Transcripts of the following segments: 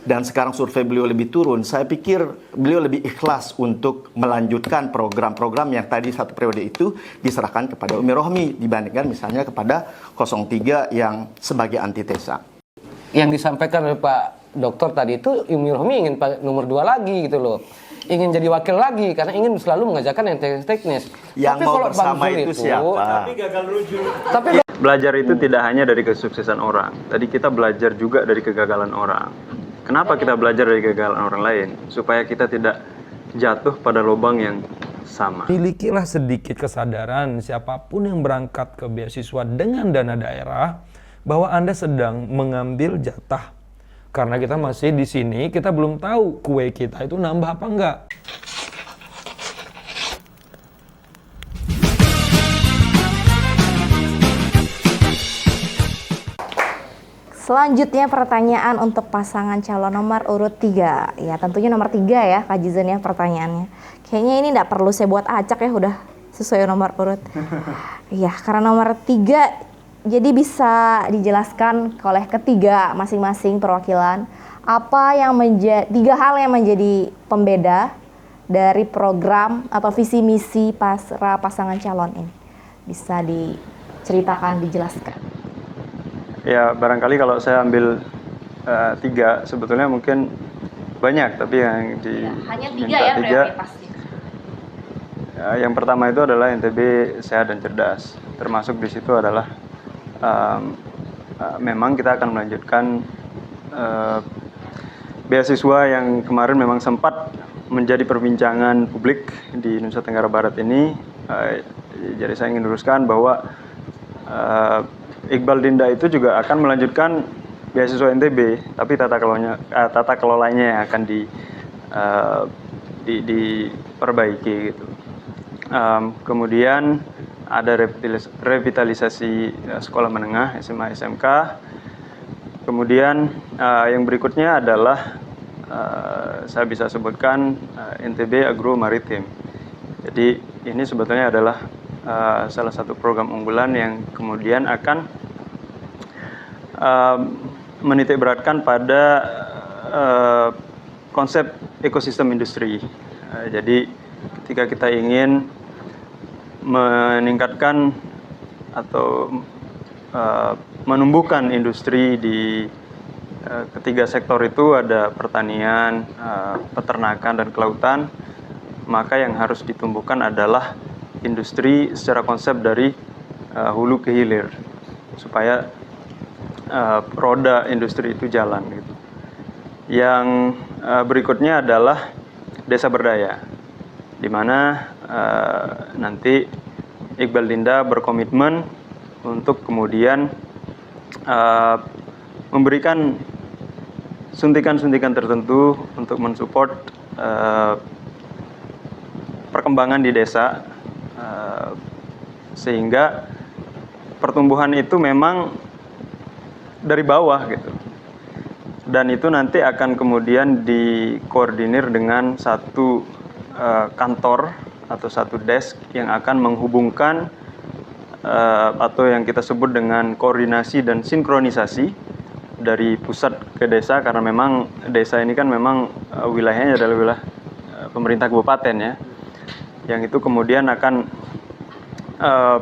dan sekarang survei beliau lebih turun, saya pikir beliau lebih ikhlas untuk melanjutkan program-program yang tadi satu periode itu diserahkan kepada Umi Rohmi dibandingkan misalnya kepada 03 yang sebagai antitesa. Yang disampaikan oleh Pak Dokter tadi itu Umi Rohmi ingin nomor 2 lagi gitu loh. Ingin jadi wakil lagi karena ingin selalu mengajarkan yang teknis. Yang tapi mau kalau bersama Bang Zul itu siapa? Tapi gagal rujuk. Tapi Belajar itu tidak hanya dari kesuksesan orang. Tadi kita belajar juga dari kegagalan orang. Kenapa kita belajar dari kegagalan orang lain? Supaya kita tidak jatuh pada lubang yang sama. Milikilah sedikit kesadaran siapapun yang berangkat ke beasiswa dengan dana daerah bahwa Anda sedang mengambil jatah. Karena kita masih di sini, kita belum tahu kue kita itu nambah apa enggak. Selanjutnya pertanyaan untuk pasangan calon nomor urut 3. Ya tentunya nomor 3 ya Kak Jizen ya pertanyaannya. Kayaknya ini nggak perlu saya buat acak ya, udah sesuai nomor urut. Iya, karena nomor 3 jadi bisa dijelaskan oleh ketiga masing-masing perwakilan apa yang menjadi 3 hal yang menjadi pembeda dari program atau visi misi pasangan calon ini. Bisa diceritakan, dijelaskan. Ya, barangkali kalau saya ambil 3, sebetulnya mungkin banyak, tapi yang hanya 3 minta ya 3. prioritasnya. Yang pertama itu adalah NTB sehat dan cerdas. Termasuk di situ adalah memang kita akan melanjutkan beasiswa yang kemarin memang sempat menjadi perbincangan publik di Nusa Tenggara Barat ini. Jadi saya ingin luruskan bahwa Iqbal Dinda itu juga akan melanjutkan beasiswa NTB, tapi tata kelolanya yang akan diperbaiki gitu. Kemudian ada revitalisasi sekolah menengah SMA SMK. Kemudian yang berikutnya adalah saya bisa sebutkan NTB Agro Maritim. Jadi ini sebetulnya adalah salah satu program unggulan yang kemudian akan menitikberatkan pada konsep ekosistem industri. Jadi ketika kita ingin meningkatkan atau menumbuhkan industri di ketiga sektor itu, ada pertanian, peternakan, dan kelautan, maka yang harus ditumbuhkan adalah industri secara konsep dari hulu ke hilir supaya roda industri itu jalan gitu. Yang berikutnya adalah desa berdaya, di mana nanti Iqbal Dinda berkomitmen untuk kemudian memberikan suntikan-suntikan tertentu untuk mensupport perkembangan di desa, sehingga pertumbuhan itu memang dari bawah gitu, dan itu nanti akan kemudian dikoordinir dengan satu kantor atau satu desk yang akan menghubungkan atau yang kita sebut dengan koordinasi dan sinkronisasi dari pusat ke desa, karena memang desa ini kan memang wilayahnya adalah wilayah pemerintah kabupaten ya, yang itu kemudian akan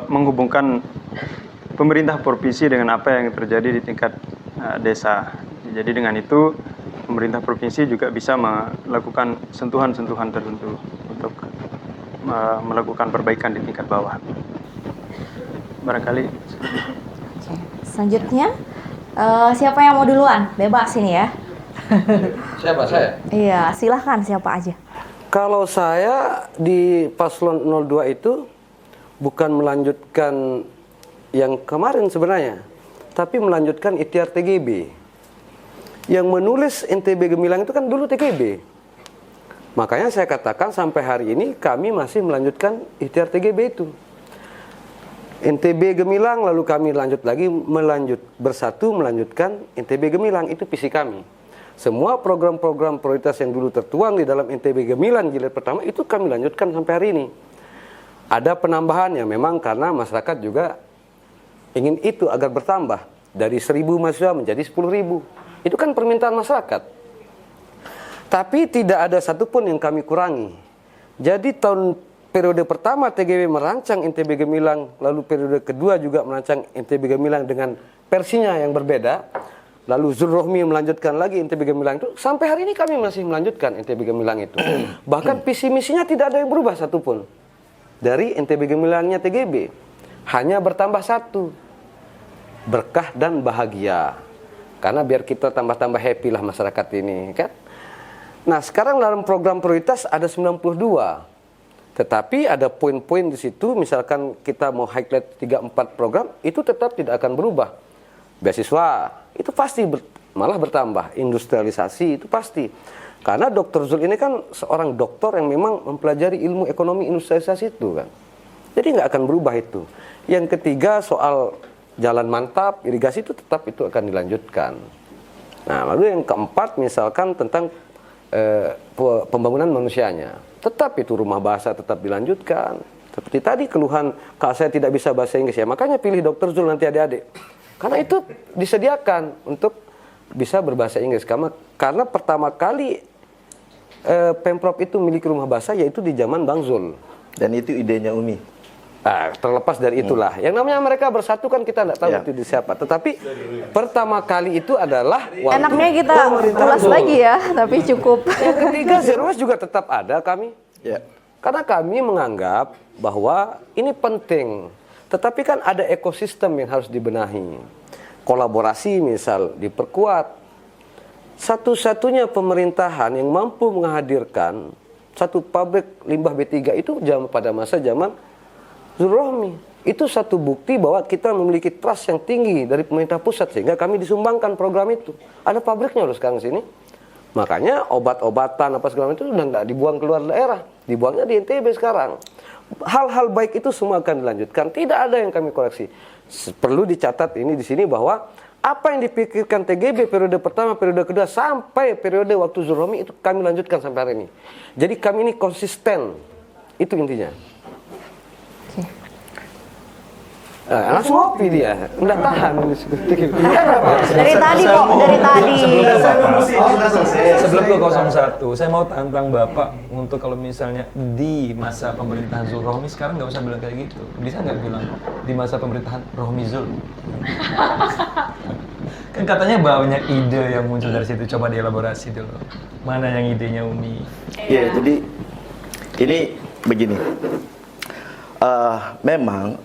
menghubungkan pemerintah provinsi dengan apa yang terjadi di tingkat desa. Jadi dengan itu pemerintah provinsi juga bisa melakukan sentuhan-sentuhan tertentu untuk melakukan perbaikan di tingkat bawah. Barangkali. Selanjutnya siapa yang mau duluan? Bebas ini ya. siapa saya? Iya, silahkan siapa aja. Kalau saya di paslon 02 itu bukan melanjutkan yang kemarin sebenarnya, tapi melanjutkan ikhtiar TGB. Yang menulis NTB Gemilang itu kan dulu TGB. Makanya saya katakan sampai hari ini kami masih melanjutkan ikhtiar TGB itu. NTB Gemilang, lalu kami bersatu melanjutkan NTB Gemilang, itu visi kami. Semua program-program prioritas yang dulu tertuang di dalam NTB Gemilang jilid pertama itu kami lanjutkan sampai hari ini. Ada penambahannya memang karena masyarakat juga ingin itu agar bertambah dari 1.000 mahasiswa menjadi 10.000. Itu kan permintaan masyarakat. Tapi tidak ada satupun yang kami kurangi. Jadi periode pertama TGB merancang NTB Gemilang, lalu periode kedua juga merancang NTB Gemilang dengan versinya yang berbeda. Lalu Zulrohmi melanjutkan lagi NTB Gemilang itu. Sampai hari ini kami masih melanjutkan NTB Gemilang itu. Bahkan visi misinya tidak ada yang berubah satupun. Dari NTB Gemilangnya TGB. Hanya bertambah satu. Berkah dan bahagia. Karena biar kita tambah-tambah happy lah masyarakat ini, kan? Nah, sekarang dalam program prioritas ada 92. Tetapi ada poin-poin di situ, misalkan kita mau highlight 3-4 program, itu tetap tidak akan berubah. Beasiswa, itu pasti malah bertambah. Industrialisasi, itu pasti. Karena Dr. Zul ini kan seorang doktor yang memang mempelajari ilmu ekonomi industrialisasi itu, kan. Jadi nggak akan berubah itu. Yang ketiga, soal jalan mantap, irigasi itu tetap itu akan dilanjutkan. Nah, lalu yang keempat, misalkan tentang pembangunan manusianya. Tetap itu rumah bahasa tetap dilanjutkan. Seperti tadi keluhan, Kak saya tidak bisa bahasa Inggris, ya makanya pilih Dr. Zul nanti adik-adik. Karena itu disediakan untuk bisa berbahasa Inggris. Karena pertama kali Pemprov itu memiliki rumah bahasa yaitu di zaman Bang Zul. Dan itu idenya Umi. Nah, terlepas dari itulah. Yang namanya mereka bersatu kan kita tidak tahu itu di siapa. Tetapi pertama kali itu adalah Enaknya kita ulas lagi ya, tapi cukup. Yang ketiga, Zero Waste juga tetap ada kami. Ya. Karena kami menganggap bahwa ini penting. Tetapi kan ada ekosistem yang harus dibenahi. Kolaborasi misal diperkuat. Satu-satunya pemerintahan yang mampu menghadirkan satu pabrik limbah B3 itu pada masa zaman Zulrohmi. Itu satu bukti bahwa kita memiliki trust yang tinggi dari pemerintah pusat sehingga kami disumbangkan program itu. Ada pabriknya loh sekarang sini. Makanya obat-obatan apa segala macam itu sudah nggak dibuang keluar daerah, dibuangnya di NTB sekarang. Hal-hal baik itu semua akan dilanjutkan. Tidak ada yang kami koreksi. Perlu dicatat ini di sini bahwa apa yang dipikirkan TGB periode pertama, periode kedua sampai periode waktu Zulrohmi itu kami lanjutkan sampai hari ini. Jadi kami ini konsisten. Itu intinya. Langsung ngopi dia, nggak tahan. Dari tadi kok, dari tadi. Sebelum ke 01, saya mau tantang Bapak untuk kalau misalnya di masa pemerintahan Zulrohmi, sekarang nggak usah bilang kayak gitu. Bisa nggak bilang di masa pemerintahan Rohmi Zul? Kan katanya banyak ide yang muncul dari situ, coba dielaborasi dulu. Mana yang idenya Umi? Ya, jadi ini begini. Memang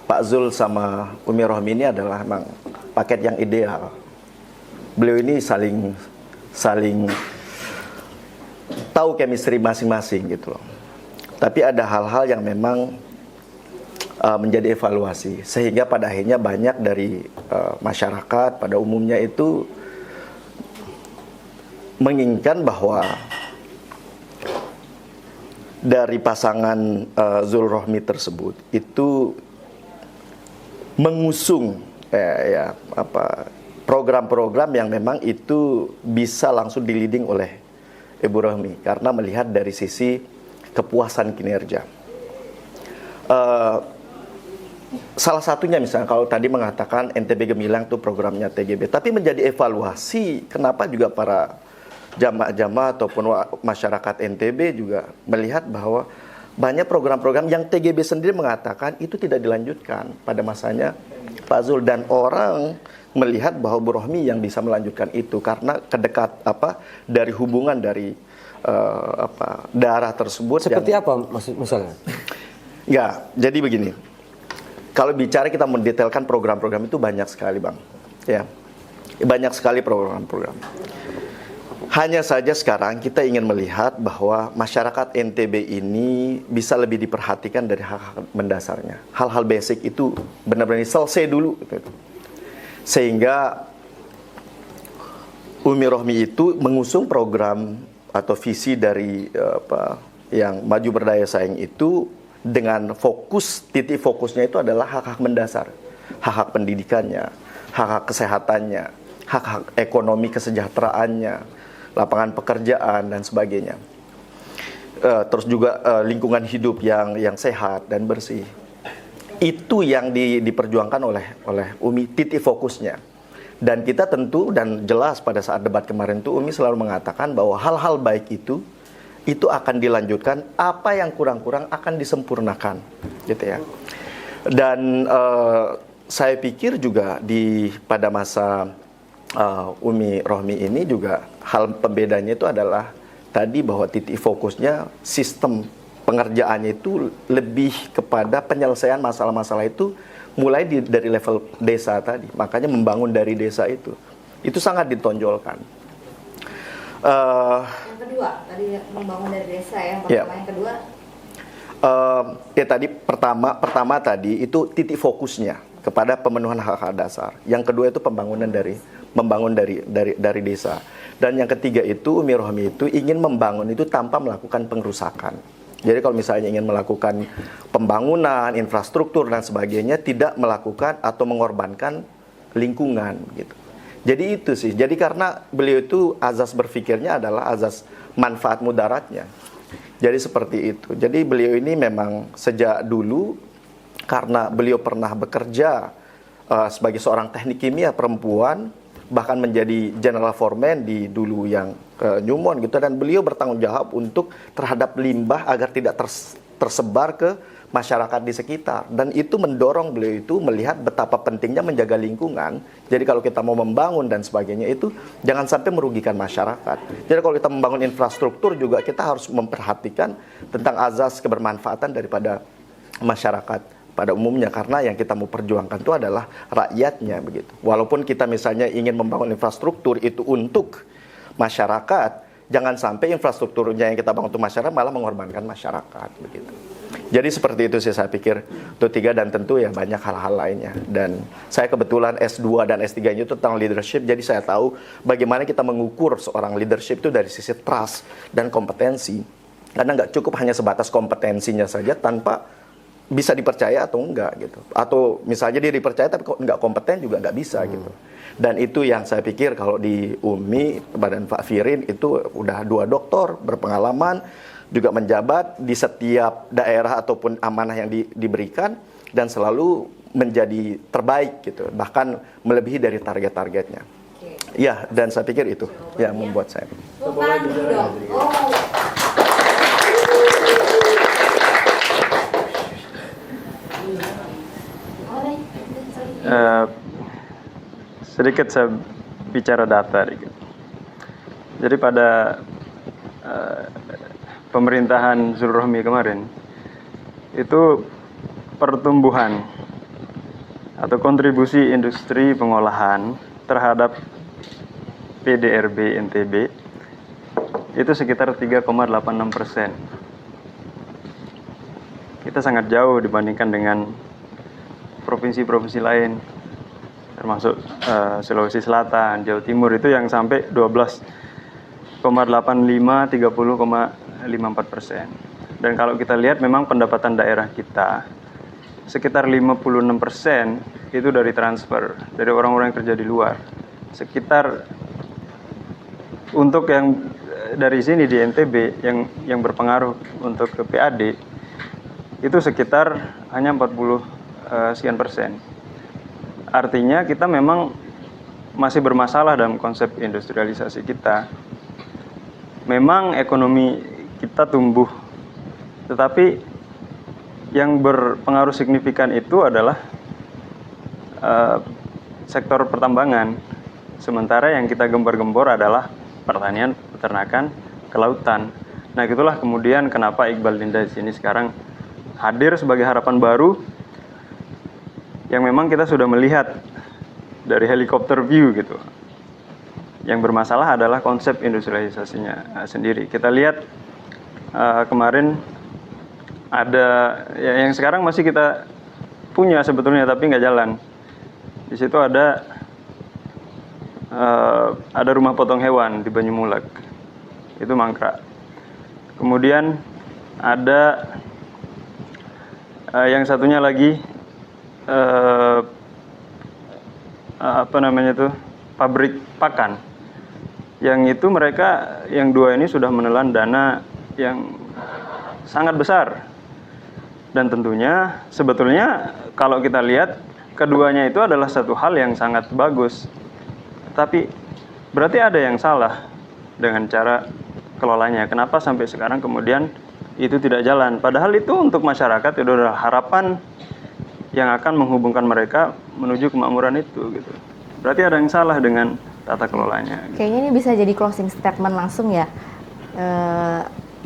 Pak Zul sama Umi Rohmi ini adalah memang paket yang ideal. Beliau ini saling tahu chemistry masing-masing gitu loh. Tapi ada hal-hal yang memang menjadi evaluasi sehingga pada akhirnya banyak dari masyarakat pada umumnya itu menginginkan bahwa dari pasangan Zulrohmi tersebut itu mengusung program-program yang memang itu bisa langsung di-leading oleh Ibu Rohmi karena melihat dari sisi kepuasan kinerja. Salah satunya misalnya kalau tadi mengatakan NTB Gemilang itu programnya TGB, tapi menjadi evaluasi kenapa juga para jamaah-jamaah ataupun masyarakat NTB juga melihat bahwa banyak program-program yang TGB sendiri mengatakan itu tidak dilanjutkan pada masanya Pak Zul, dan orang melihat bahwa Bu Rohmi yang bisa melanjutkan itu karena dari hubungan dari daerah tersebut. Seperti apa misalnya? Ya, jadi begini. Kalau bicara kita mendetailkan program-program itu banyak sekali, Bang. Ya. Banyak sekali program-program. Hanya saja sekarang kita ingin melihat bahwa masyarakat NTB ini bisa lebih diperhatikan dari hal-hal mendasarnya. Hal-hal basic itu benar-benar selesai dulu. Sehingga Umi Rohmi itu mengusung program atau visi dari yang maju berdaya saing itu dengan titik fokusnya itu adalah hak-hak mendasar. Hak-hak pendidikannya, hak-hak kesehatannya, hak-hak ekonomi kesejahteraannya, lapangan pekerjaan dan sebagainya. Terus juga lingkungan hidup yang sehat dan bersih. Itu yang diperjuangkan oleh Umi, titik fokusnya. Dan kita tentu dan jelas pada saat debat kemarin tuh Umi selalu mengatakan bahwa hal-hal baik itu akan dilanjutkan, apa yang kurang-kurang akan disempurnakan, gitu ya. Dan saya pikir juga pada masa Umi Rohmi ini juga hal pembedanya itu adalah tadi bahwa titik fokusnya sistem pengerjaannya itu lebih kepada penyelesaian masalah-masalah itu mulai dari level desa tadi. Makanya membangun dari desa itu sangat ditonjolkan. Yang kedua, tadi membangun dari desa ya. Yang pertama, yang kedua. Tadi pertama tadi itu titik fokusnya kepada pemenuhan hak-hak dasar. Yang kedua itu membangun dari desa. Dan yang ketiga itu Umi Rohmi itu ingin membangun itu tanpa melakukan pengrusakan. Jadi kalau misalnya ingin melakukan pembangunan, infrastruktur dan sebagainya, tidak melakukan atau mengorbankan lingkungan gitu. Jadi itu sih. Jadi karena beliau itu azas berpikirnya adalah azas manfaat mudaratnya. Jadi seperti itu. Jadi beliau ini memang sejak dulu karena beliau pernah bekerja sebagai seorang teknik kimia perempuan, bahkan menjadi general foreman di dulu yang Newmont gitu, dan beliau bertanggung jawab untuk terhadap limbah agar tidak tersebar ke masyarakat di sekitar, dan itu mendorong beliau itu melihat betapa pentingnya menjaga lingkungan. Jadi kalau kita mau membangun dan sebagainya itu jangan sampai merugikan masyarakat. Jadi kalau kita membangun infrastruktur juga kita harus memperhatikan tentang azas kebermanfaatan daripada masyarakat pada umumnya, karena yang kita mau perjuangkan itu adalah rakyatnya begitu. Walaupun kita misalnya ingin membangun infrastruktur itu untuk masyarakat, jangan sampai infrastrukturnya yang kita bangun untuk masyarakat malah mengorbankan masyarakat begitu. Jadi seperti itu sih saya pikir itu tiga, dan tentu ya banyak hal-hal lainnya. Dan saya kebetulan S2 dan S3-nya itu tentang leadership, jadi saya tahu bagaimana kita mengukur seorang leadership itu dari sisi trust dan kompetensi. Karena nggak cukup hanya sebatas kompetensinya saja tanpa bisa dipercaya atau enggak gitu. Atau misalnya dia dipercaya tapi kok enggak kompeten juga enggak bisa gitu. Dan itu yang saya pikir kalau di UMI, Badan Pak Firin itu udah 2 doktor berpengalaman, juga menjabat di setiap daerah ataupun amanah yang diberikan, dan selalu menjadi terbaik gitu, bahkan melebihi dari target-targetnya. Ya, dan saya pikir itu yang membuat saya. Sedikit saya bicara data dikit. Jadi pada pemerintahan Zulrohmi kemarin itu pertumbuhan atau kontribusi industri pengolahan terhadap PDRB NTB itu sekitar 3,86%. Kita sangat jauh dibandingkan dengan provinsi-provinsi lain, termasuk Sulawesi Selatan, Jawa Timur itu yang sampai 12,85, 30,54%. Dan kalau kita lihat memang pendapatan daerah kita sekitar 56% itu dari transfer, dari orang-orang yang kerja di luar. Sekitar untuk yang dari sini di NTB yang berpengaruh untuk ke PAD itu sekitar hanya 40 sekian persen. Artinya kita memang masih bermasalah dalam konsep industrialisasi kita. Memang ekonomi kita tumbuh, tetapi yang berpengaruh signifikan itu adalah sektor pertambangan. Sementara yang kita gembar-gembor adalah pertanian, peternakan, kelautan. Nah, itulah kemudian kenapa Iqbal Dinda di sini sekarang hadir sebagai harapan baru yang memang kita sudah melihat dari helikopter view gitu. Yang bermasalah adalah konsep industrialisasinya sendiri. Kita lihat kemarin ada yang sekarang masih kita punya sebetulnya tapi nggak jalan. Di situ ada rumah potong hewan di Banyumulak, itu mangkrak. Kemudian ada yang satunya lagi pabrik pakan, yang itu mereka yang 2 ini sudah menelan dana yang sangat besar. Dan tentunya sebetulnya kalau kita lihat keduanya itu adalah satu hal yang sangat bagus. Tetapi berarti ada yang salah dengan cara kelolanya. Kenapa sampai sekarang kemudian itu tidak jalan? Padahal itu untuk masyarakat itu adalah harapan yang akan menghubungkan mereka menuju kemakmuran itu gitu. Berarti ada yang salah dengan tata kelolanya. Kayaknya ini bisa jadi closing statement langsung ya.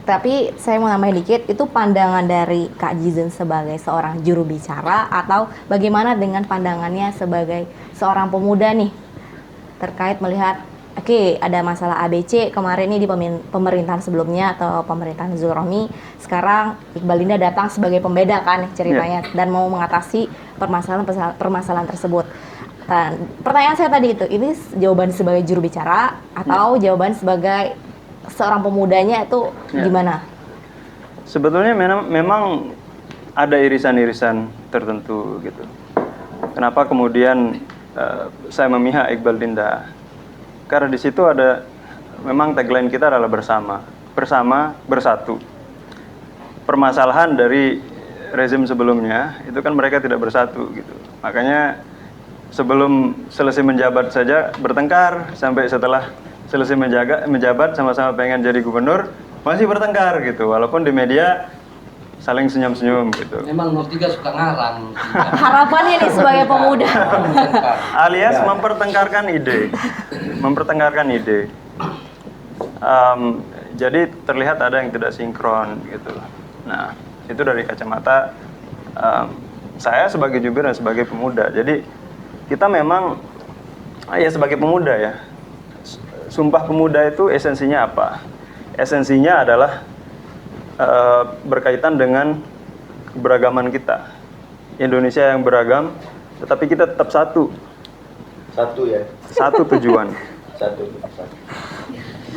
Tapi saya mau nambahin dikit, itu pandangan dari Kak Jizen sebagai seorang juru bicara atau bagaimana dengan pandangannya sebagai seorang pemuda nih terkait melihat oke, ada masalah ABC kemarin nih di pemerintahan sebelumnya atau pemerintahan Nuzul Rohmi, sekarang Iqbal Dinda datang sebagai pembeda kan ceritanya dan mau mengatasi permasalahan tersebut. Dan pertanyaan saya tadi itu, ini jawaban sebagai juru bicara atau jawaban sebagai seorang pemudanya itu gimana? Sebetulnya memang ada irisan-irisan tertentu gitu. Kenapa kemudian saya memihak Iqbal Dinda? Karena di situ ada, memang tagline kita adalah bersama, bersatu. Permasalahan dari rezim sebelumnya itu kan mereka tidak bersatu gitu. Makanya sebelum selesai menjabat saja bertengkar, sampai setelah selesai menjabat sama-sama pengen jadi gubernur masih bertengkar gitu, walaupun di media saling senyum-senyum gitu. Memang 03 suka ngarang. Harapannya nih sebagai pemuda. Alias mempertengkarkan ide. Jadi terlihat ada yang tidak sinkron gitu. Nah, itu dari kacamata saya sebagai jubir dan sebagai pemuda. Jadi kita memang ya sebagai pemuda ya. Sumpah Pemuda itu esensinya apa? Esensinya adalah berkaitan dengan keberagaman kita. Indonesia yang beragam, tetapi kita tetap satu. Satu ya. Satu tujuan. Satu.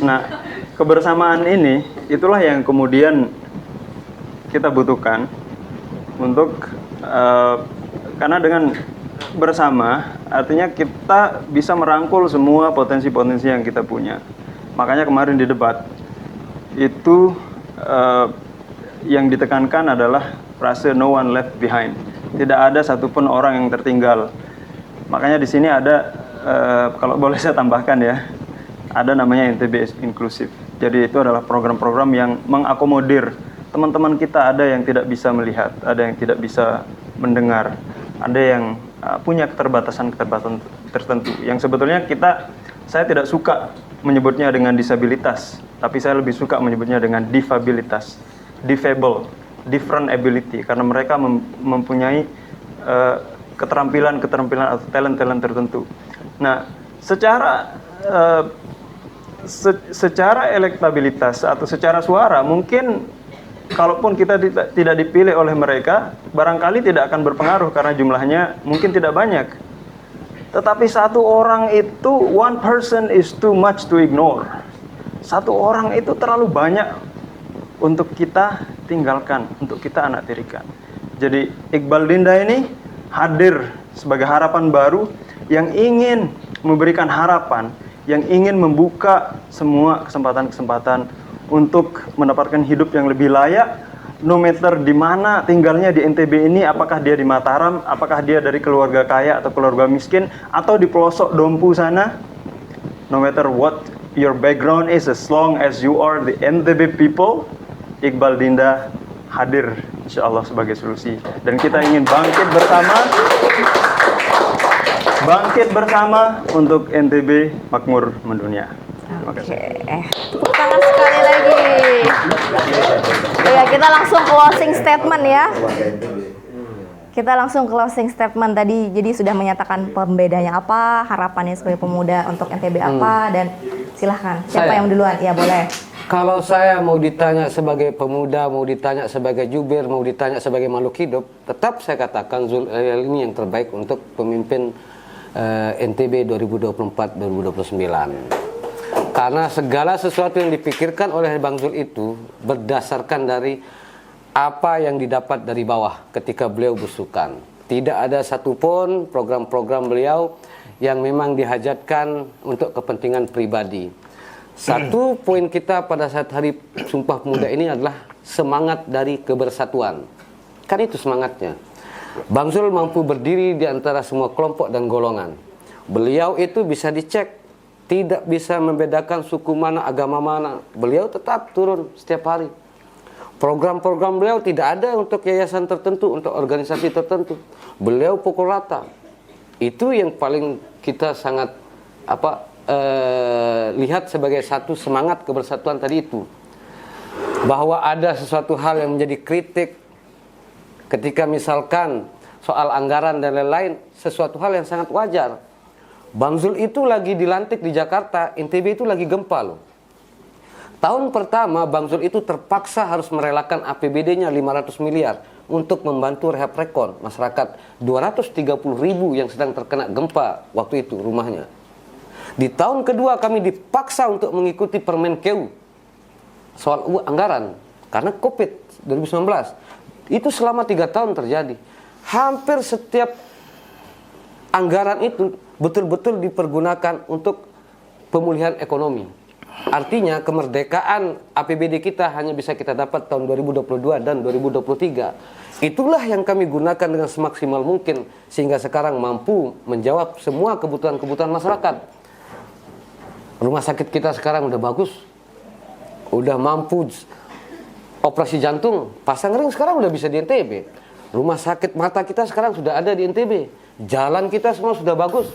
Nah, kebersamaan ini itulah yang kemudian kita butuhkan untuk karena dengan bersama artinya kita bisa merangkul semua potensi-potensi yang kita punya. Makanya kemarin di debat itu yang ditekankan adalah frase no one left behind. Tidak ada satupun orang yang tertinggal. Makanya di sini ada kalau boleh saya tambahkan ya, ada namanya NTB inklusif. Jadi itu adalah program-program yang mengakomodir teman-teman kita, ada yang tidak bisa melihat, ada yang tidak bisa mendengar, ada yang punya keterbatasan tertentu yang sebetulnya saya tidak suka menyebutnya dengan disabilitas, tapi saya lebih suka menyebutnya dengan difabilitas, difable, different ability, karena mereka mempunyai keterampilan atau talent tertentu. Nah, secara elektabilitas atau secara suara mungkin kalaupun kita tidak dipilih oleh mereka, barangkali tidak akan berpengaruh karena jumlahnya mungkin tidak banyak. Tetapi satu orang itu, one person is too much to ignore. Satu orang itu terlalu banyak untuk kita tinggalkan, untuk kita anaktirikan. Jadi Iqbal Dinda ini hadir sebagai harapan baru yang ingin memberikan harapan, yang ingin membuka semua kesempatan-kesempatan untuk mendapatkan hidup yang lebih layak, no matter di mana tinggalnya di NTB ini, apakah dia di Mataram, apakah dia dari keluarga kaya atau keluarga miskin, atau di pelosok Dompu sana, no matter what your background is, as long as you are the NTB people, Iqbal Dinda hadir insya Allah sebagai solusi. Dan kita ingin bangkit bersama untuk NTB makmur mendunia. Oke, tepuk tangan sekali lagi. Ya, kita langsung closing statement ya. Kita langsung closing statement tadi. Jadi sudah menyatakan pembedanya apa, harapannya sebagai pemuda untuk NTB apa, dan silahkan. Siapa yang duluan? Ya boleh. Kalau saya mau ditanya sebagai pemuda, mau ditanya sebagai jubir, mau ditanya sebagai makhluk hidup, tetap saya katakan Zul ini yang terbaik untuk pemimpin NTB 2024-2029. Karena segala sesuatu yang dipikirkan oleh Bang Zul itu berdasarkan dari apa yang didapat dari bawah ketika beliau besukan. Tidak ada satupun program-program beliau yang memang dihajatkan untuk kepentingan pribadi. Satu poin kita pada saat Hari Sumpah Pemuda ini adalah semangat dari kebersatuan. Kan itu semangatnya. Bang Zul mampu berdiri di antara semua kelompok dan golongan. Beliau itu bisa dicek tidak bisa membedakan suku mana, agama mana. Beliau tetap turun setiap hari. Program-program beliau tidak ada untuk yayasan tertentu, untuk organisasi tertentu. Beliau pukul rata. Itu yang paling kita sangat lihat sebagai satu semangat kebersatuan tadi itu. Bahwa ada sesuatu hal yang menjadi kritik ketika misalkan soal anggaran dan lain-lain, sesuatu hal yang sangat wajar. Bang Zul itu lagi dilantik di Jakarta, NTB itu lagi gempa loh. Tahun pertama Bang Zul itu terpaksa harus merelakan APBD-nya 500 miliar untuk membantu rehab rekon masyarakat 230.000 yang sedang terkena gempa waktu itu rumahnya. Di tahun kedua kami dipaksa untuk mengikuti Permenkeu soal anggaran karena COVID 2019. Itu selama 3 tahun terjadi. Hampir setiap anggaran itu betul-betul dipergunakan untuk pemulihan ekonomi. Artinya kemerdekaan APBD kita hanya bisa kita dapat tahun 2022 dan 2023. Itulah yang kami gunakan dengan semaksimal mungkin sehingga sekarang mampu menjawab semua kebutuhan-kebutuhan masyarakat. Rumah sakit kita sekarang udah bagus. Udah mampu operasi jantung, pasang ring sekarang udah bisa di NTB. Rumah sakit mata kita sekarang sudah ada di NTB. Jalan kita semua sudah bagus.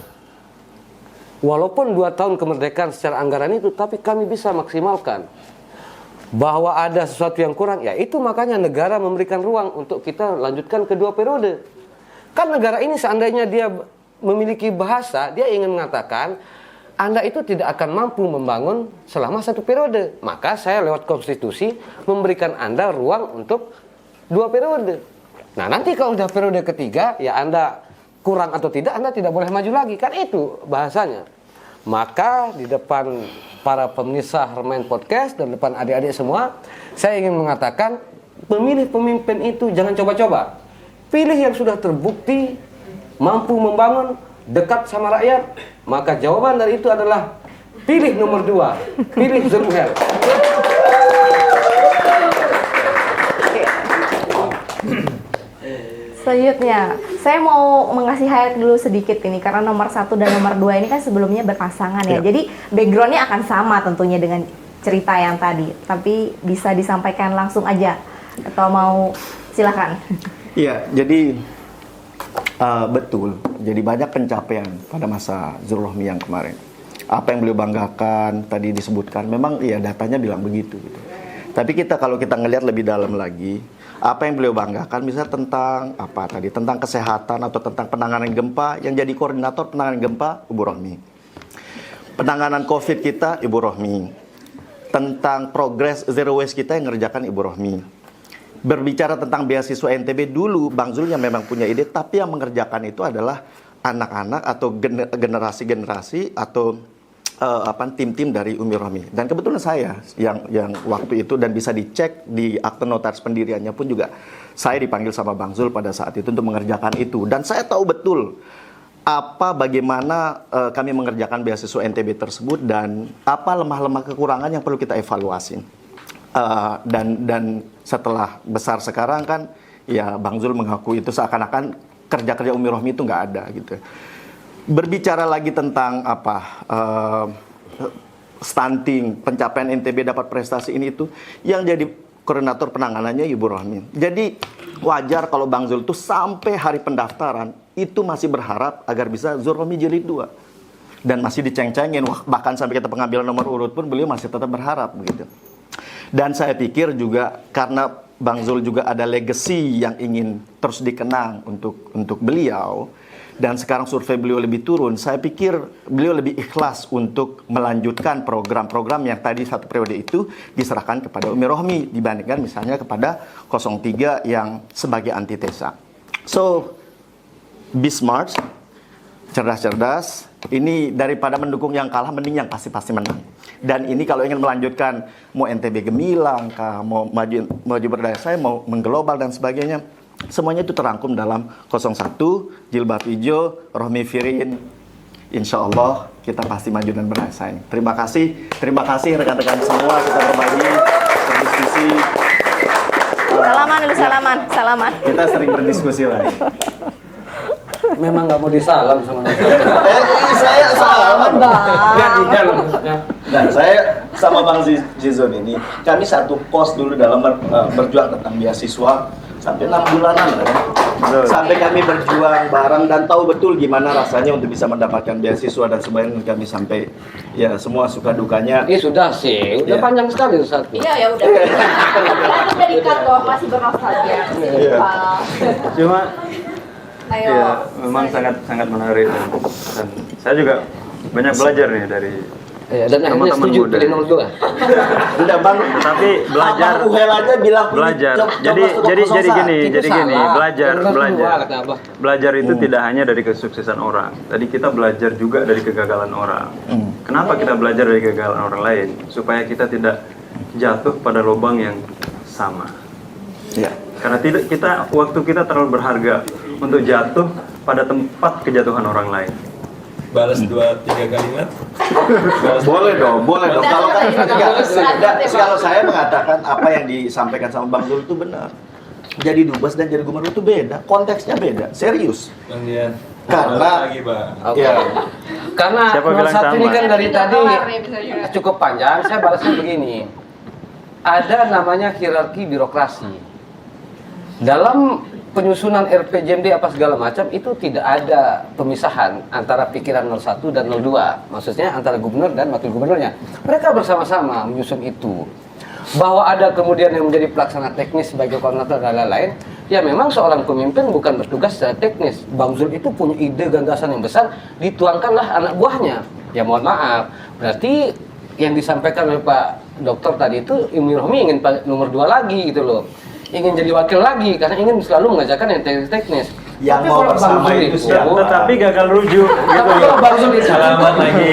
Walaupun 2 tahun kemerdekaan secara anggaran itu, tapi kami bisa maksimalkan. Bahwa ada sesuatu yang kurang, ya itu makanya negara memberikan ruang untuk kita lanjutkan kedua periode. Kan negara ini seandainya dia memiliki bahasa, dia ingin mengatakan, Anda itu tidak akan mampu membangun selama 1 periode. Maka saya lewat konstitusi memberikan Anda ruang untuk 2 periode. Nah nanti kalau udah periode ketiga, ya Anda kurang atau tidak, Anda tidak boleh maju lagi. Kan itu bahasanya. Maka di depan para pemirsa Hermain Podcast dan depan adik-adik semua, saya ingin mengatakan, memilih pemimpin itu jangan coba-coba. Pilih yang sudah terbukti, mampu membangun, dekat sama rakyat. Maka jawaban dari itu adalah pilih nomor 2, pilih Zulkifli. Selanjutnya, saya mau mengasih highlight dulu sedikit ini karena nomor 1 dan nomor 2 ini kan sebelumnya berpasangan ya. Jadi backgroundnya akan sama tentunya dengan cerita yang tadi, tapi bisa disampaikan langsung aja atau mau silakan. Iya, jadi betul. Jadi banyak pencapaian pada masa Zulrohmi yang kemarin. Apa yang beliau banggakan tadi disebutkan, memang ya datanya bilang begitu. Gitu. Tapi kalau kita ngelihat lebih dalam lagi, apa yang beliau banggakan misalnya tentang tentang kesehatan atau tentang penanganan gempa, yang jadi koordinator penanganan gempa Ibu Rohmi. Penanganan COVID kita Ibu Rohmi. Tentang progres zero waste kita yang ngerjakan Ibu Rohmi. Berbicara tentang beasiswa NTB dulu Bang Zul yang memang punya ide, tapi yang mengerjakan itu adalah anak-anak atau generasi-generasi atau tim-tim dari Umi Rohmi. Dan kebetulan saya yang waktu itu, dan bisa dicek di akte notaris pendiriannya pun juga saya dipanggil sama Bang Zul pada saat itu untuk mengerjakan itu. Dan saya tahu betul bagaimana kami mengerjakan beasiswa NTB tersebut dan apa lemah-lemah kekurangan yang perlu kita evaluasi. Dan setelah besar sekarang kan ya Bang Zul mengaku itu seakan-akan kerja-kerja Umi Rohmi itu nggak ada gitu. Berbicara lagi tentang stunting, pencapaian NTB dapat prestasi ini itu, yang jadi koordinator penanganannya Ibu Rohmi. Jadi wajar kalau Bang Zul itu sampai hari pendaftaran itu masih berharap agar bisa Zulrohmi jilid 2. Dan masih diceng-cengin, bahkan sampai kita pengambilan nomor urut pun beliau masih tetap berharap begitu. Dan saya pikir juga karena Bang Zul juga ada legacy yang ingin terus dikenang untuk beliau. Dan sekarang survei beliau lebih turun, saya pikir beliau lebih ikhlas untuk melanjutkan program-program yang tadi 1 periode itu diserahkan kepada Umi Rohmi dibandingkan misalnya kepada 03 yang sebagai antitesa. So, be smart, cerdas-cerdas. Ini daripada mendukung yang kalah, mending yang pasti menang. Dan ini kalau ingin melanjutkan, mau NTB gemilang, mau maju berdaya saya, mau mengglobal dan sebagainya, semuanya itu terangkum dalam 01, Jilbab Hijau, Rohmi Firin. Insya Allah kita pasti maju dan bersaing. Terima kasih rekan-rekan semua, kita berbagi, berdiskusi. Salaman dulu, salaman. Kita sering berdiskusi lagi. Memang nggak mau disalam sama salah. Nggak tidak loh maksudnya. Nah, saya sama Bang Zizon ini, kami satu kos dulu dalam berjuang tentang beasiswa sampai 6 bulanan lah, ya. Sampai kami berjuang bareng dan tahu betul gimana rasanya untuk bisa mendapatkan beasiswa dan sebagainya. Kami sampai ya semua suka dukanya. Ini sudah sih, udah Iya. panjang sekali satu. Iya ya udah. Kita udah dikat kok, masih bernostalgia. Cuma Ayo. ya memang sangat menarik dan saya juga banyak belajar nih dari Ya, dan akhirnya teman-teman setuju muda. pilih 02. Udah Bang, Tapi belajar Abang Uhel aja bilang belajar. coba Jadi gini, Itu jadi gini, salah. belajar, Yang kedua, belajar. kata Abah. Belajar itu tidak hanya dari kesuksesan orang. Tadi kita belajar juga dari kegagalan orang. Kenapa kita belajar dari kegagalan orang lain? Supaya kita tidak jatuh pada lubang yang sama. Ya. Karena tidak waktu kita terlalu berharga untuk jatuh pada tempat kejatuhan orang lain. Balas 2-3 kalimat. Boleh dong. Kalau kan Udah. kalau saya mengatakan apa yang disampaikan sama Bang Zul itu benar. Jadi dubes dan jadi gubernur itu beda, konteksnya beda, serius. Bang Dian. Karena- lagi, Bang. Oke. Ya. Karena Siapa bilang 01 ini sama? kan dari tadi bisa juga. cukup panjang, saya balasnya begini. Ada namanya hierarki birokrasi. Dalam penyusunan RPJMD apa segala macam itu tidak ada pemisahan antara pikiran 01 dan 02. Maksudnya antara gubernur dan wakil gubernurnya. Mereka bersama-sama menyusun itu. Bahwa ada kemudian yang menjadi pelaksana teknis sebagai koordinator dan lain-lain, ya memang seorang pemimpin bukan bertugas secara teknis. Bang Zul itu punya ide gagasan yang besar, dituangkanlah anak buahnya. Ya mohon maaf, berarti yang disampaikan oleh Pak Dokter tadi itu Umi Rohmi ingin nomor 2 lagi gitu loh. Ingin jadi wakil lagi karena ingin selalu mengajarkan yang teknis-teknis. Yang mau kalau Bang bersama Zul itu itu, Tetapi gagal rujuk gitu tapi loh. kalau Bang Zul itu Selamat lagi.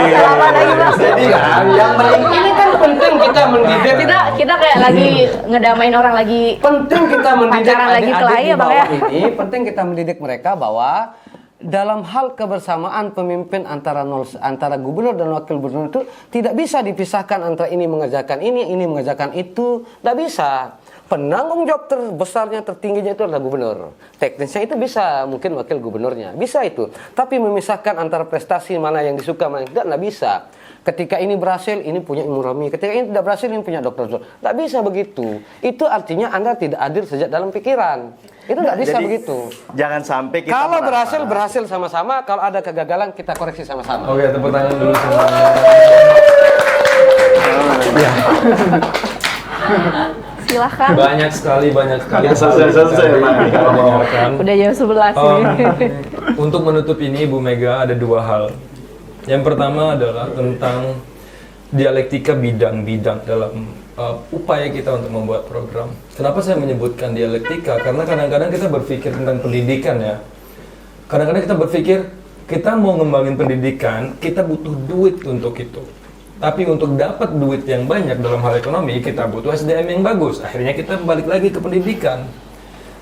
Selamat lagi Bang. Jadi yang penting ini kan penting kita mendidik. Kita kayak lagi ngedamain orang lagi Penting kita mendidik pacaran lagi adik-adik kelahi di ya Bang ya. bawah ini. Penting kita mendidik mereka bahwa dalam hal kebersamaan pemimpin antara gubernur dan wakil gubernur itu tidak bisa dipisahkan antara ini mengerjakan ini mengerjakan itu. Tidak bisa. Penanggung jawab terbesarnya, tertingginya itu adalah gubernur. Teknisnya itu bisa, mungkin wakil gubernurnya. Bisa itu. Tapi memisahkan antara prestasi mana yang disuka, mana yang tidak bisa. Ketika ini berhasil, ini punya Ibu Rohmi. Ketika ini tidak berhasil, ini punya Dr. Zul. Tidak bisa begitu. Itu artinya Anda tidak adil sejak dalam pikiran. Itu tidak bisa Jadi, begitu. jangan sampai kita Kalau merasa- berhasil sama-sama. Kalau ada kegagalan, kita koreksi sama-sama. Oke, tepuk tangan dulu semuanya. Silahkan. Banyak sekali. Selesai, Bang. Kita dengarkan. Udah jam 11 ini. Untuk menutup ini, Bu Mega ada dua hal. Yang pertama adalah tentang dialektika bidang-bidang dalam upaya kita untuk membuat program. Kenapa saya menyebutkan dialektika? Karena kadang-kadang kita berpikir tentang pendidikan ya. Kadang-kadang kita berpikir kita mau ngembangin pendidikan, kita butuh duit untuk itu. Tapi untuk dapat duit yang banyak dalam hal ekonomi, kita butuh SDM yang bagus. Akhirnya kita balik lagi ke pendidikan.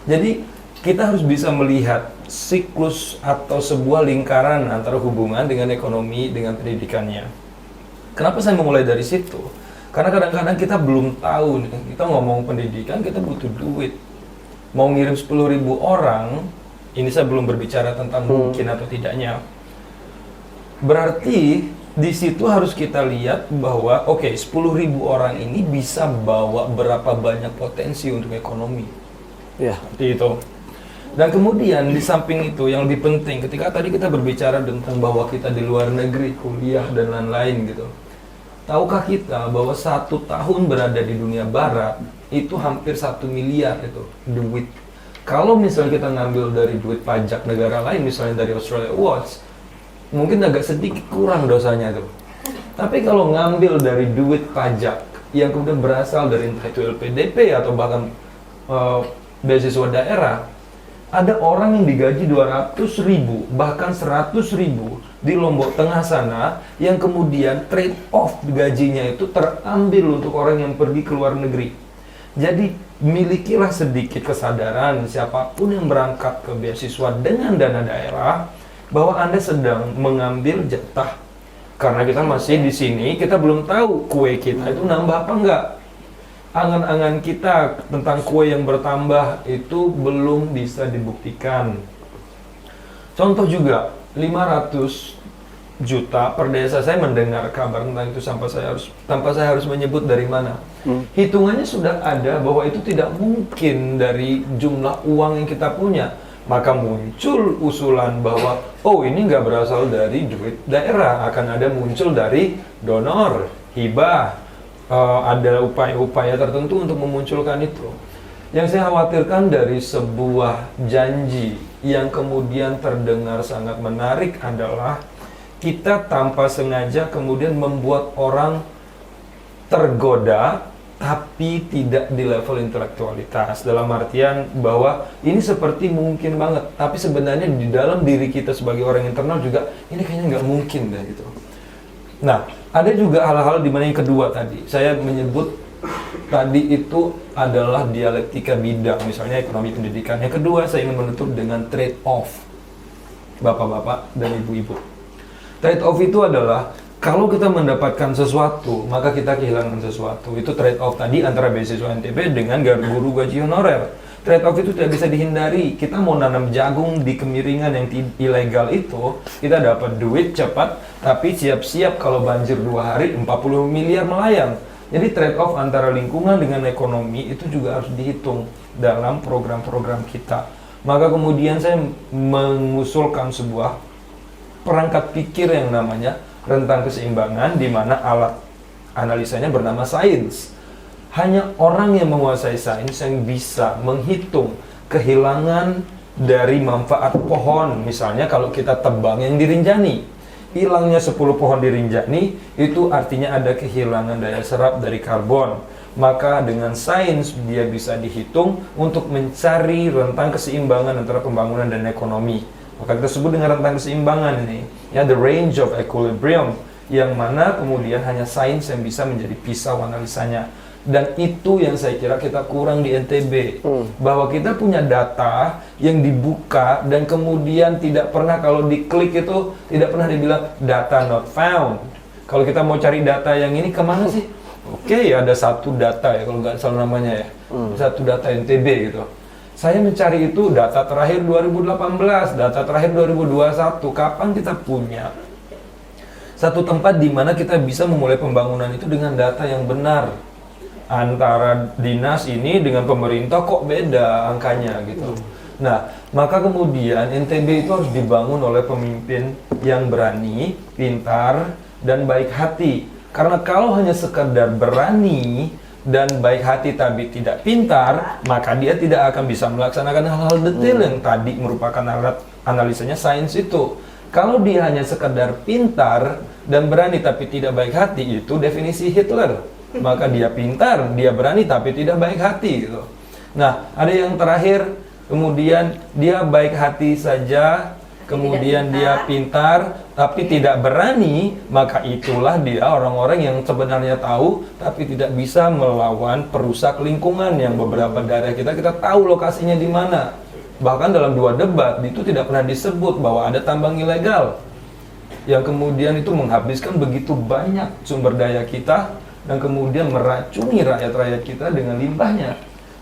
Jadi kita harus bisa melihat siklus atau sebuah lingkaran antara hubungan dengan ekonomi dengan pendidikannya. Kenapa saya memulai dari situ? Karena kadang-kadang kita belum tahu nih, kita ngomong pendidikan kita butuh duit. Mau ngirim 10.000 orang, ini saya belum berbicara tentang mungkin atau tidaknya. Berarti di situ harus kita lihat bahwa oke, 10.000 orang ini bisa bawa berapa banyak potensi untuk ekonomi. Ya. Seperti itu. Dan kemudian di samping itu yang lebih penting, ketika tadi kita berbicara tentang bahwa kita di luar negeri, kuliah dan lain-lain gitu. Tahukah kita bahwa 1 tahun berada di dunia barat itu hampir 1 miliar itu duit. Kalau misalnya kita ngambil dari duit pajak negara lain, misalnya dari Australia Awards, mungkin agak sedikit kurang dosanya tuh. Tapi kalau ngambil dari duit pajak yang kemudian berasal dari entah itu LPDP atau bahkan beasiswa daerah, ada orang yang digaji 200.000 bahkan 100.000 di Lombok Tengah sana yang kemudian trade off gajinya itu terambil untuk orang yang pergi ke luar negeri. Jadi milikilah sedikit kesadaran siapapun yang berangkat ke beasiswa dengan dana daerah bahwa Anda sedang mengambil jatah. Karena kita masih di sini, kita belum tahu kue kita itu nambah apa enggak. Angan-angan kita tentang kue yang bertambah itu belum bisa dibuktikan. Contoh juga, 500 juta per desa. Saya mendengar kabar tentang itu tanpa saya harus menyebut dari mana. Hitungannya sudah ada bahwa itu tidak mungkin dari jumlah uang yang kita punya. Maka muncul usulan bahwa oh ini nggak berasal dari duit daerah, akan ada muncul dari donor, hibah, ada upaya-upaya tertentu untuk memunculkan itu. Yang saya khawatirkan dari sebuah janji yang kemudian terdengar sangat menarik adalah kita tanpa sengaja kemudian membuat orang tergoda tapi tidak di level intelektualitas, dalam artian bahwa ini seperti mungkin banget, tapi sebenarnya di dalam diri kita sebagai orang internal juga ini kayaknya nggak mungkin deh gitu. Nah, ada juga hal-hal di mana yang kedua tadi saya menyebut tadi itu adalah dialektika bidang, misalnya ekonomi pendidikan. Yang kedua saya ingin menutup dengan trade off, bapak-bapak dan ibu-ibu. Trade off itu adalah kalau kita mendapatkan sesuatu, maka kita kehilangan sesuatu. Itu trade off tadi antara beasiswa NTB dengan guru gaji honorer. Trade off itu tidak bisa dihindari. Kita mau nanam jagung di kemiringan yang ilegal itu, kita dapat duit cepat, tapi siap-siap kalau banjir 2 hari 40 miliar melayang. Jadi trade off antara lingkungan dengan ekonomi itu juga harus dihitung dalam program-program kita. Maka kemudian saya mengusulkan sebuah perangkat pikir yang namanya rentang keseimbangan, di mana alat analisanya bernama sains. Hanya orang yang menguasai sains yang bisa menghitung kehilangan dari manfaat pohon. Misalnya kalau kita tebang yang dirinjani, hilangnya 10 pohon dirinjani, itu artinya ada kehilangan daya serap dari karbon. Maka dengan sains dia bisa dihitung untuk mencari rentang keseimbangan antara pembangunan dan ekonomi. Maka kita sebut dengan rentang keseimbangan ini, ya, the range of equilibrium, yang mana kemudian hanya sains yang bisa menjadi pisau analisanya. Dan itu yang saya kira kita kurang di NTB, bahwa kita punya data yang dibuka dan kemudian tidak pernah kalau diklik itu tidak pernah dibilang data not found. Kalau kita mau cari data yang ini kemana sih? Oke, ada satu data ya kalau nggak salah namanya ya, satu data NTB gitu. Saya mencari itu data terakhir 2018, data terakhir 2021. Kapan kita punya satu tempat di mana kita bisa memulai pembangunan itu dengan data yang benar? Antara dinas ini dengan pemerintah kok beda angkanya gitu. Nah, maka kemudian NTB itu harus dibangun oleh pemimpin yang berani, pintar, dan baik hati. Karena kalau hanya sekedar berani dan baik hati tapi tidak pintar, maka dia tidak akan bisa melaksanakan hal-hal detail yang tadi merupakan alat analisanya sains itu. Kalau dia hanya sekedar pintar dan berani tapi tidak baik hati, itu definisi Hitler. Maka dia pintar, dia berani tapi tidak baik hati gitu. Nah, ada yang terakhir, kemudian dia baik hati saja, kemudian dia pintar tapi tidak berani, maka itulah dia orang-orang yang sebenarnya tahu tapi tidak bisa melawan perusak lingkungan yang beberapa daerah kita tahu lokasinya di mana. Bahkan dalam 2 debat itu tidak pernah disebut bahwa ada tambang ilegal yang kemudian itu menghabiskan begitu banyak sumber daya kita dan kemudian meracuni rakyat-rakyat kita dengan limbahnya.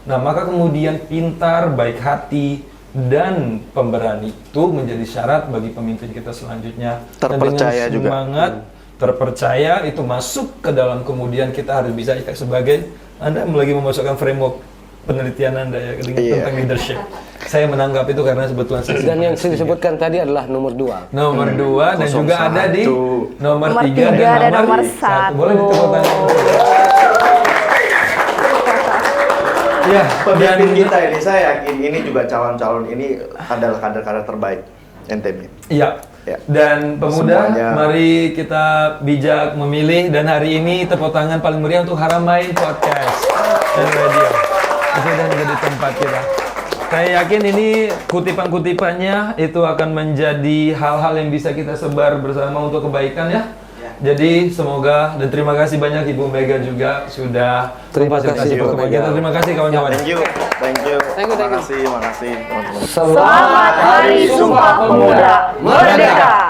Nah, maka kemudian pintar, baik hati, dan pemberani itu menjadi syarat bagi pemimpin kita selanjutnya. Terpercaya dan dengan semangat, terpercaya itu masuk ke dalam, kemudian kita harus bisa sebagai Anda lagi memasukkan framework penelitian Anda ya tentang leadership. Saya menanggap itu karena sebetulnya dan yang disebutkan tadi adalah nomor 2. Nomor 2 dan juga ada di nomor 3 dan nomor 1. Boleh ditepuk tangan. Ya, pemimpin kita ini saya yakin ini juga calon-calon ini adalah kader-kader terbaik NTB. Iya. Ya. Dan pemuda, Semuanya. mari kita bijak memilih, dan hari ini tepuk tangan paling meriah untuk Haramain Podcast dan Radio. Itu sudah menjadi tempat kita. Saya yakin ini kutipan-kutipannya itu akan menjadi hal-hal yang bisa kita sebar bersama untuk kebaikan ya. Jadi semoga, dan terima kasih banyak Ibu Mega juga sudah memfasilitasi pertemuan kita. Terima kasih kawan-kawan. Thank you. Thank you. Makasih teman-teman. Selamat Hari Sumpah Pemuda Merdeka!